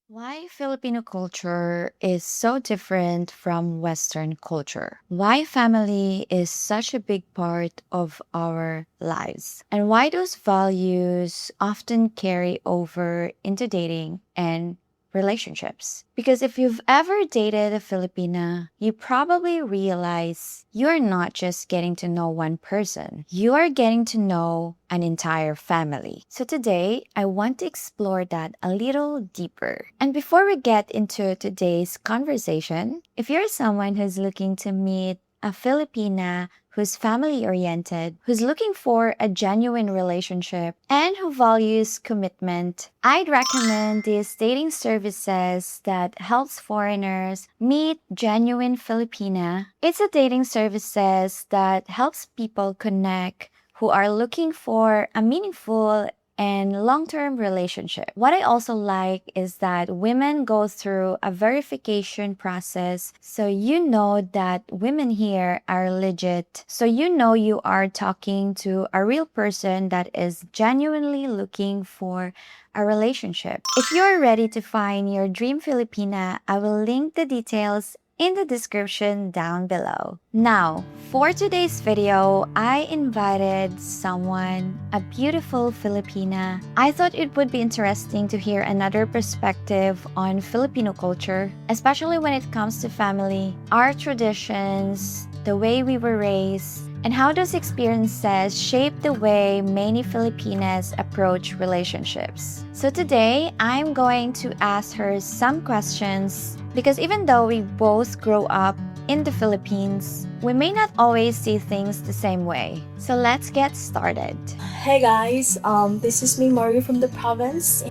Why Filipino culture is so different from Western culture? Why family is such a big part of our lives? And why those values often carry over into dating and relationships? Because if you've ever dated a Filipina, you probably realize you're not just getting to know one person, you are getting to know an entire family. So today, I want to explore that a little deeper. And before we get into today's conversation, if you're someone who's looking to meet a Filipina who's family oriented, who's looking for a genuine relationship, and who values commitment, I'd recommend these dating services that helps foreigners meet genuine Filipina. It's a dating services that helps people connect who are looking for a meaningful and long-term relationship. What I also like is that women go through a verification process, so you know that women here are legit. So you know you are talking to a real person that is genuinely looking for a relationship. If you're ready to find your dream Filipina, I will link the details in the description down below. Now, for today's video, I invited someone, a beautiful Filipina. I thought it would be interesting to hear another perspective on Filipino culture, especially when it comes to family, our traditions, the way we were raised, and how those experiences shape the way many Filipinas approach relationships. So today, I'm going to ask her some questions because even though we both grow up in the Philippines, we may not always see things the same way. So let's get started. Hey guys, this is me, Mario from the province.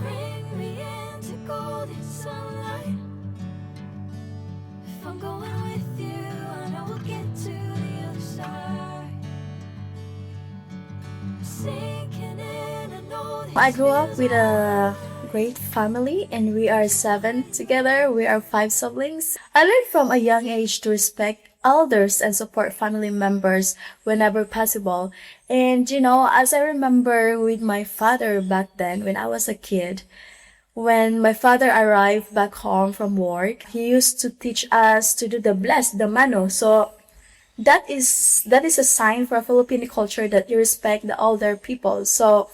Bring me into golden sunlight. If I'm going with you, I know we'll get to the other side. Sinking in, I know these I grew up feels with a great family and we are seven together. We are five siblings. I learned from a young age to respect elders and support family members whenever possible. And as I remember with my father back then when I was a kid, when my father arrived back home from work, he used to teach us to do the bless, the mano. So that is a sign for a Filipino culture that you respect the older people. So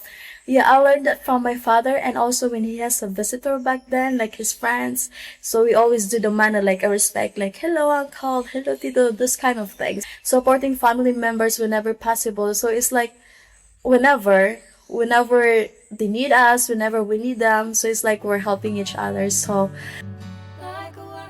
yeah, I learned that from my father, and also when he has a visitor back then, like his friends. So we always do the manner like a respect, like hello uncle, hello tito, this kind of things. Supporting family members whenever possible. So it's like whenever they need us, whenever we need them. So it's like we're helping each other. So like a wildfire.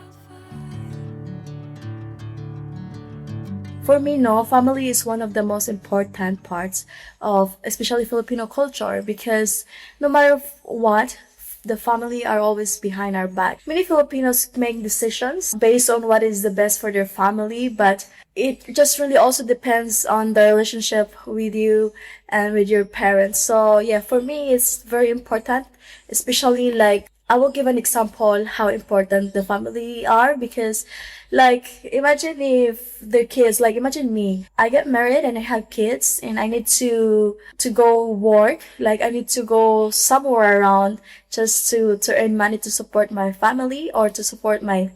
for me, no, family is one of the most important parts of especially Filipino culture because no matter what, the family are always behind our back. Many Filipinos make decisions based on what is the best for their family, but it just really also depends on the relationship with you and with your parents. So yeah, for me, it's very important, especially like I will give an example how important the family are because like imagine if the kids like imagine me I get married and I have kids and I need to go work, like I need to go somewhere around just to earn money to support my family or to support my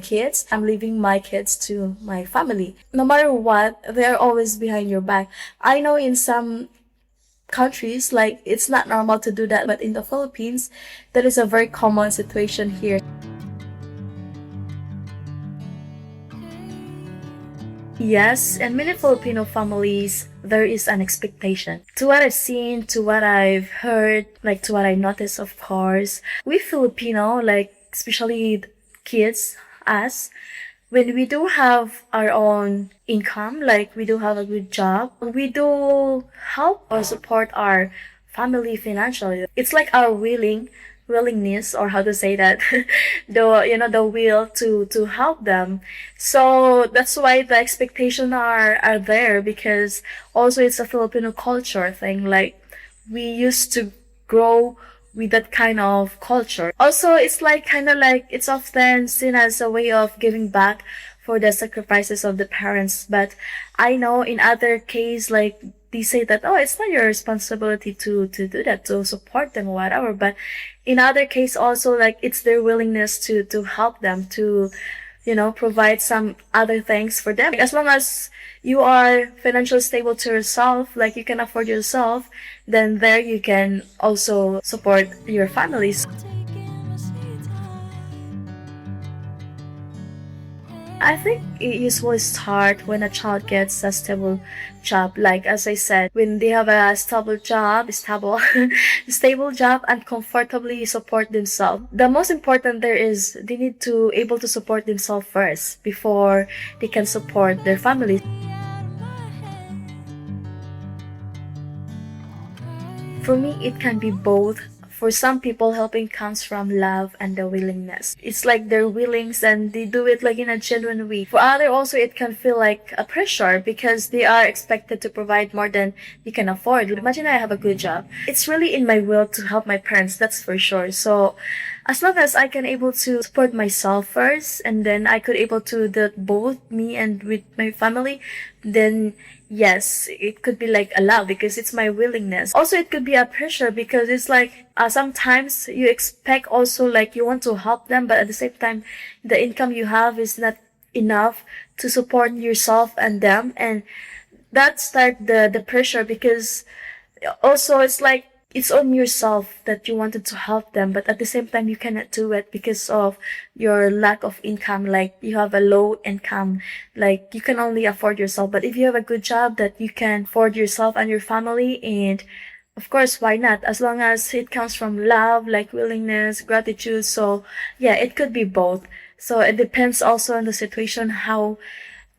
kids. I'm leaving my kids to my family. No matter what, they're always behind your back. I know in some countries like it's not normal to do that, but in the Philippines that is a very common situation here. Yes, in many Filipino families, there is an expectation. To what I've seen, to what I've heard, like to what I noticed, of course, we Filipino, like especially kids, us, when we do have our own income, like we do have a good job, we do help or support our family financially. It's like our willingness, or how to say that, the will to help them. So that's why the expectation are there because also it's a Filipino culture thing. Like we used to grow with that kind of culture. Also, it's like kind of like it's often seen as a way of giving back for the sacrifices of the parents. But I know in other case, like they say that, oh, it's not your responsibility to do that, to support them or whatever. But in other case also, like, it's their willingness to help them, to provide some other things for them. As long as you are financially stable to yourself, like you can afford yourself, then there you can also support your families. Taking my sweet time. I think it usually start when a child gets a stable job. Like as I said, when they have a stable job and comfortably support themselves. The most important there is they need to able to support themselves first before they can support their family. Out of my head. For me, it can be both. For some people, helping comes from love and the willingness. It's like they're willing and they do it like in a genuine way. For other also, it can feel like a pressure because they are expected to provide more than you can afford. Imagine I have a good job. It's really in my will to help my parents, that's for sure. So as long as I can able to support myself first and then I could able to do both me and with my family, then yes, it could be like allowed because it's my willingness. Also, it could be a pressure because it's like sometimes you expect also like you want to help them, but at the same time, the income you have is not enough to support yourself and them, and that start the pressure because also it's like it's on yourself that you wanted to help them, but at the same time you cannot do it because of your lack of income. Like you have a low income, like you can only afford yourself. But if you have a good job that you can afford yourself and your family, and of course, why not? As long as it comes from love, like willingness, gratitude. So yeah, it could be both. So it depends also on the situation, how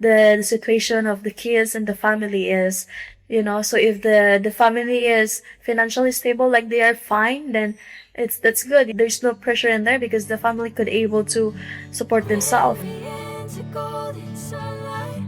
the situation of the kids and the family is. So if the family is financially stable, like they are fine, then that's good. There's no pressure in there because the family could able to support themselves. Into golden sunlight.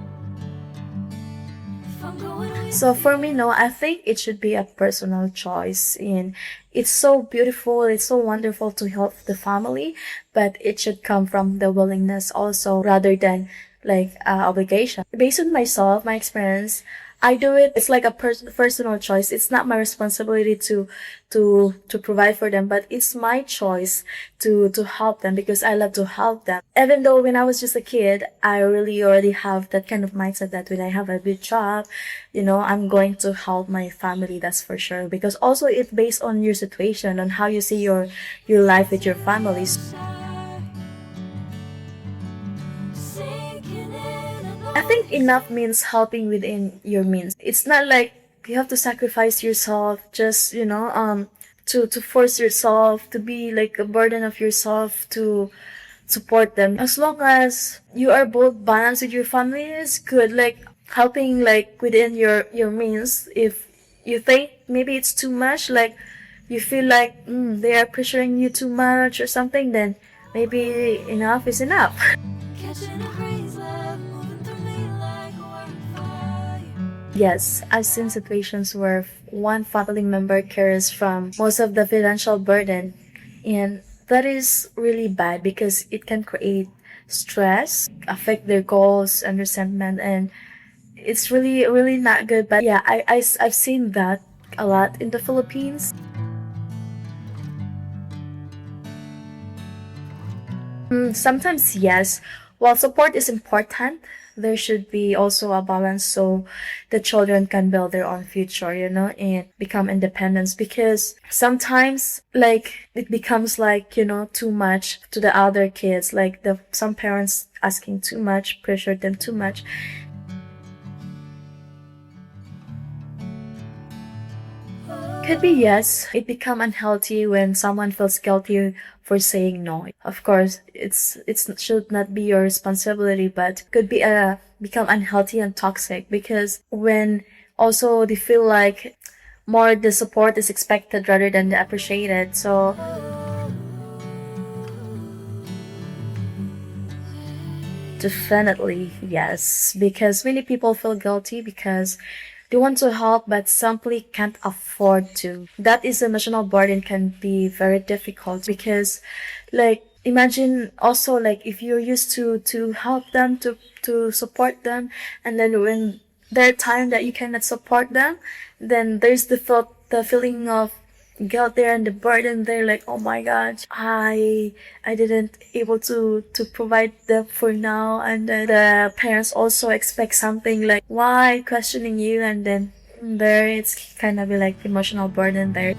If I'm going with So for me, no, I think it should be a personal choice. And it's so beautiful, it's so wonderful to help the family, but it should come from the willingness also rather than like obligation. Based on myself, my experience, I do it. It's like a personal choice. It's not my responsibility to provide for them, but it's my choice to help them because I love to help them. Even though when I was just a kid, I really already have that kind of mindset that when I have a good job, I'm going to help my family. That's for sure. Because also it's based on your situation, on how you see your life with your families. side. Sinking in an I think enough means helping within your means. It's not like you have to sacrifice yourself just, to force yourself to be like a burden of yourself to support them. As long as you are both balanced with your family is good. Like helping like within your means. If you think maybe it's too much, like you feel like they are pressuring you too much or something, then maybe enough is enough. catching a breeze, love moving through me like a wildfire. Yes, I've seen situations where one family member carries from most of the financial burden, and that is really bad because it can create stress, affect their goals and resentment, and it's really, really not good. But yeah, I've seen that a lot in the Philippines. Sometimes, yes. While support is important, there should be also a balance so the children can build their own future, and become independent. Because sometimes, like, it becomes like, too much to the other kids. Like, some parents asking too much, pressure them too much. Could be yes. It become unhealthy when someone feels guilty for saying no. Of course, it should not be your responsibility, but could be become unhealthy and toxic because when also they feel like more the support is expected rather than the appreciated. So definitely yes, because many people feel guilty because they want to help but simply can't afford to. That is emotional burden can be very difficult because like imagine also like if you're used to help them to support them, and then when there are times that you cannot support them, then there's the feeling of guilt there and the burden there, like, oh my gosh, I didn't able to provide them for now, and then the parents also expect something like, why questioning you, and then there it's kind of be like emotional burden there.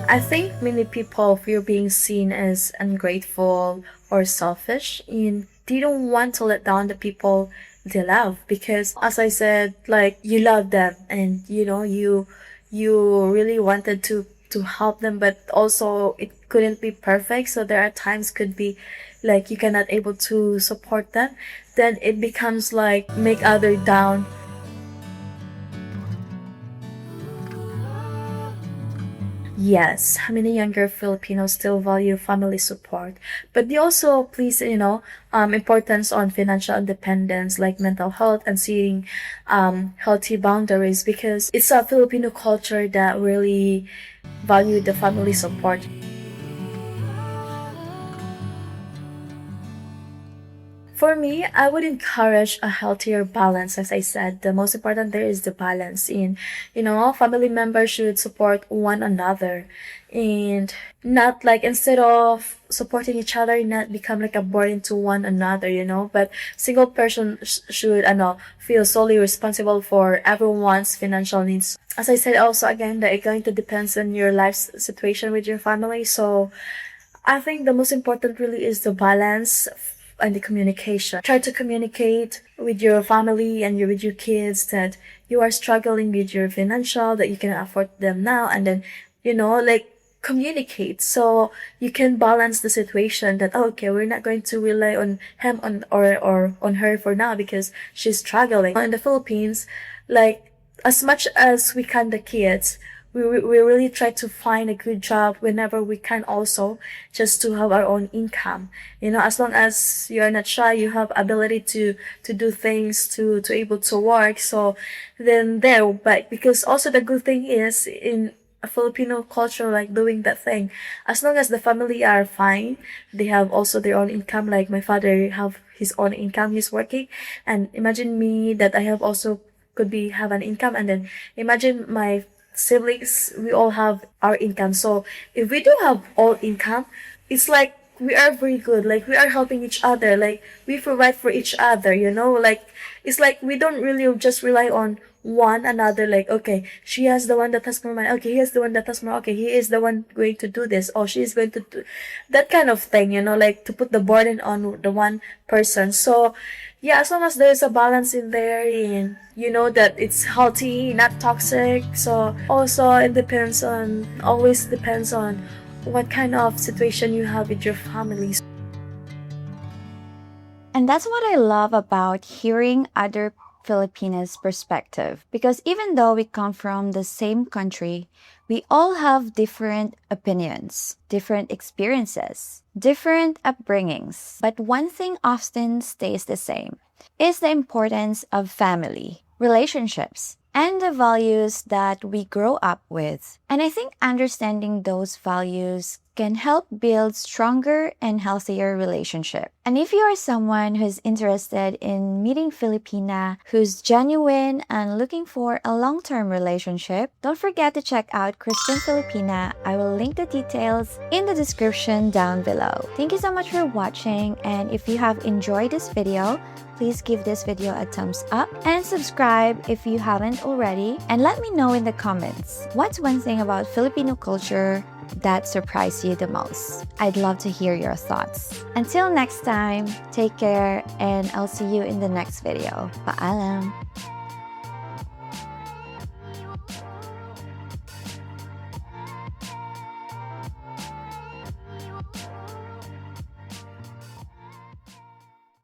I think many people fear being seen as ungrateful or selfish, and they don't want to let down the people they love, because as I said, like, you love them, and you really wanted to help them, but also it couldn't be perfect, so there are times could be like you cannot able to support them, then it becomes like make other down. Yes, many younger Filipinos still value family support, but they also place, importance on financial independence, like mental health and setting healthy boundaries, because it's a Filipino culture that really value the family support. For me, I would encourage a healthier balance. As I said, the most important there is the balance in, family members should support one another, and not like, instead of supporting each other, not become like a burden to one another, but single person should, feel solely responsible for everyone's financial needs. As I said also again, that it's going to depends on your life situation with your family. So I think the most important really is the balance and the communication. Try to communicate with your family and with your kids that you are struggling with your financial, that you can afford them now, and then, like, communicate so you can balance the situation that, oh, okay, we're not going to rely on him or on her for now because she's struggling. In the Philippines, like, as much as we can, the kids, we really try to find a good job whenever we can, also just to have our own income, as long as you're not shy, you have ability to do things, to able to work, so then there. But because also the good thing is in a Filipino culture, like doing that thing, as long as the family are fine, they have also their own income, like my father have his own income, he's working, and imagine me that I have also could be have an income, and then imagine my siblings, we all have our income. So if we do have all income, it's like we are very good, like we are helping each other, like we provide for each other, like it's like we don't really just rely on one another, like, okay, she has the one that has more money, okay, he has the one that has more, okay, he is the one going to do this, or she is going to do that kind of thing, like to put the burden on the one person. So yeah, as long as there's a balance in there, and that it's healthy, not toxic. So also it depends on, always depends on what kind of situation you have with your family. And that's what I love about hearing other Filipinos' perspective. Because even though we come from the same country, we all have different opinions, different experiences, different upbringings. But one thing often stays the same is the importance of family, relationships, and the values that we grow up with. And I think understanding those values can help build stronger and healthier relationship. And if you are someone who's interested in meeting Filipina, who's genuine and looking for a long-term relationship, don't forget to check out Christian Filipina. I will link the details in the description down below. Thank you so much for watching, and if you have enjoyed this video, please give this video a thumbs up and subscribe if you haven't already, and let me know in the comments what's one thing about Filipino culture that surprised you the most. I'd love to hear your thoughts. Until next time, take care, and I'll see you in the next video. Paalam!